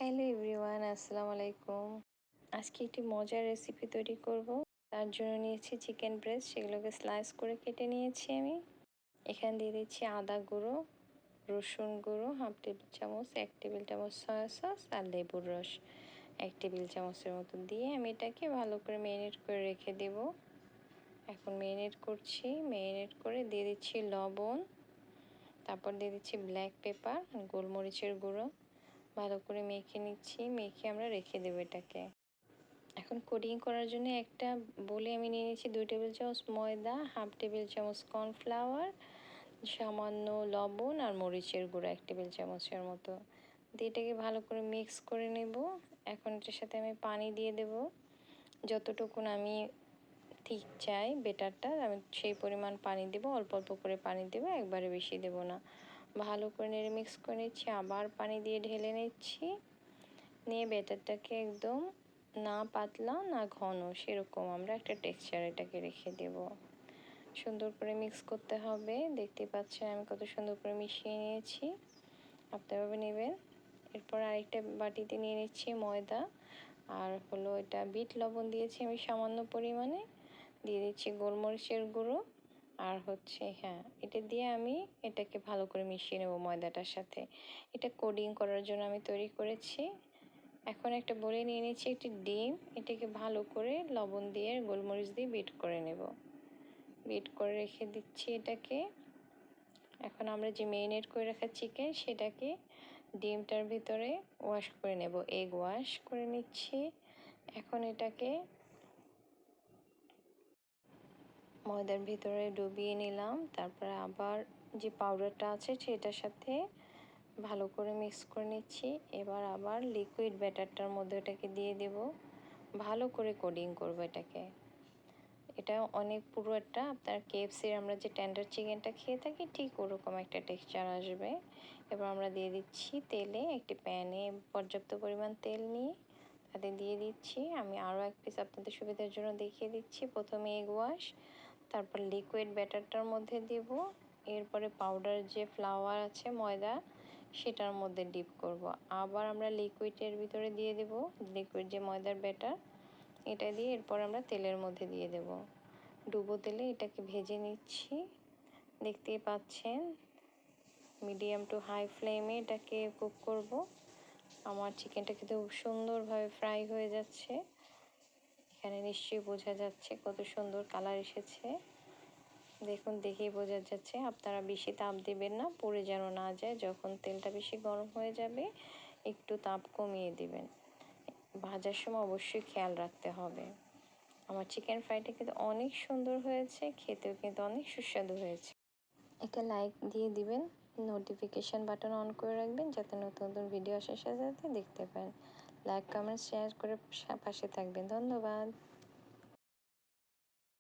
Hello everyone, আসসালামু আলাইকুম। আজকে একটি মজার রেসিপি তৈরি করব। তার জন্য নিয়েছি চিকেন ব্রেস্ট, সেগুলোকে স্লাইস করে কেটে নিয়েছি আমি। এখানে দিয়ে দিচ্ছি আদা গুঁড়ো, রসুন গুঁড়ো হাফ টেবিল চামচ, 1 টেবিল চামচ সয়া সস আর লেবুর রস 1 টেবিল চামচের মতো দিয়ে আমি এটাকে ভালো করে ম্যারিনেট করে রেখে দেব। এখন ম্যারিনেট করছি, ম্যারিনেট করে দিয়ে দিচ্ছি লবণ, তারপর দিয়ে দিচ্ছি ব্ল্যাক পেপার, গোলমরিচের গুঁড়ো। ভালো করে মেখে নিচ্ছি, মেখে আমরা রেখে দেবো এটাকে। এখন কোটিং করার জন্য একটা বলে আমি নিয়ে নিচ্ছি 2 টেবিল চামচ ময়দা, হাফ টেবিল চামচ কর্নফ্লাওয়ার, সামান্য লবণ আর মরিচের গুঁড়ো 1 টেবিল চামচের মতো দিয়ে এটাকে ভালো করে মিক্স করে নেব। এখন এটার সাথে আমি পানি দিয়ে দেব, যতটুকুন আমি ঠিক চাই বেটারটা আমি সেই পরিমাণ পানি দেব। অল্প অল্প করে পানি দেব, একবারে বেশি দেব না। ভালো করে নেড়ে মিক্স করে নিচ্ছি, আবার পানি দিয়ে ঢেলে নিচ্ছি। নিয়ে ব্যাটারটাকে একদম না পাতলা না ঘন, সেরকম আমরা একটা টেক্সচার এটাকে রেখে দেব। সুন্দর করে মিক্স করতে হবে। দেখতে পাচ্ছেন আমি কত সুন্দর করে মিশিয়ে নিয়েছি, আপনারা নেবেন। এরপর আরেকটা বাটিতে নিয়ে নিচ্ছি ময়দা, আর হলো এটা বিট লবণ দিয়েছি আমি সামান্য পরিমাণে, দিয়ে দিচ্ছি গোলমরিচের গুঁড়ো, আর হচ্ছে এটা দিয়ে আমি এটাকে ভালো করে মিশিয়ে নেব ময়দাটার সাথে। এটা কোডিং করার জন্য আমি তৈরি করেছি। এখন একটা বলে নিয়ে নিচ্ছি একটি ডিম, এটাকে ভালো করে লবণ দিয়ে গোলমরিচ দিয়ে বিট করে নেব। বিট করে রেখে দিচ্ছি এটাকে। এখন আমরা যে ম্যারিনেট করে রাখা চিকেন সেটাকে ডিমটার ভিতরে ওয়াশ করে নেব, এগ ওয়াশ করে নিচ্ছি। এখন এটাকে ময়দার ভিতরে ডুবিয়ে নিলাম, তারপরে আবার যে পাউডারটা আছে সেটার সাথে ভালো করে মিক্স করে নিচ্ছি। এবার আবার লিকুইড ব্যাটারটার মধ্যে এটাকে দিয়ে দেব, ভালো করে কোডিং করব এটাকে। এটা অনেক পুরো একটা আপনার কেএফসির আমরা যে টেন্ডার চিকেনটা খেয়ে থাকি ঠিক ওরকম একটা টেক্সচার আসবে। এবার আমরা দিয়ে দিচ্ছি তেলে, একটি প্যানে পর্যাপ্ত পরিমাণ তেল নিয়ে তাতে দিয়ে দিচ্ছি। আমি আরও এক পিস আপনাদের সুবিধার জন্য দেখিয়ে দিচ্ছি। প্রথমে এগ ওয়াশ, তারপর লিকুইড ব্যাটারটার মধ্যে দিব, এরপরে পাউডার যে ফ্লাওয়ার আছে ময়দা সেটার মধ্যে ডিপ করব। আবার আমরা লিকুইডের ভিতরে দিয়ে দেব লিকুইড যে ময়দার ব্যাটার, এটা দিয়ে এরপর আমরা তেলের মধ্যে দিয়ে দেব। ডুবো তেলে এটাকে ভেজে নিচ্ছি, দেখতেই পাচ্ছেন। মিডিয়াম টু হাই ফ্লেমে এটাকে কুক করব। আমার চিকেনটা কিন্তু খুব সুন্দরভাবে ফ্রাই হয়ে যাচ্ছে। এখানে নিশ্চয়ই বোঝা যাচ্ছে কত সুন্দর কালার এসেছে। দেখুন, দেখেই বোঝা যাচ্ছে। আপনারা বেশি তাপ দেবেন না, পুড়ে যেন না যায়। যখন তেলটা বেশি গরম হয়ে যাবে একটু তাপ কমিয়ে দিবেন। ভাজার সময় অবশ্যই খেয়াল রাখতে হবে। আমার চিকেন ফ্রাইটা কিন্তু অনেক সুন্দর হয়েছে, খেতেও কিন্তু অনেক সুস্বাদু হয়েছে। একটা লাইক দিয়ে দিবেন, নোটিফিকেশান বাটন অন করে রাখবেন যাতে নতুন নতুন ভিডিও আসার সাথে সাথে দেখতে পান। লাইক, কমেন্ট, শেয়ার করে পাশে থাকবেন। ধন্যবাদ।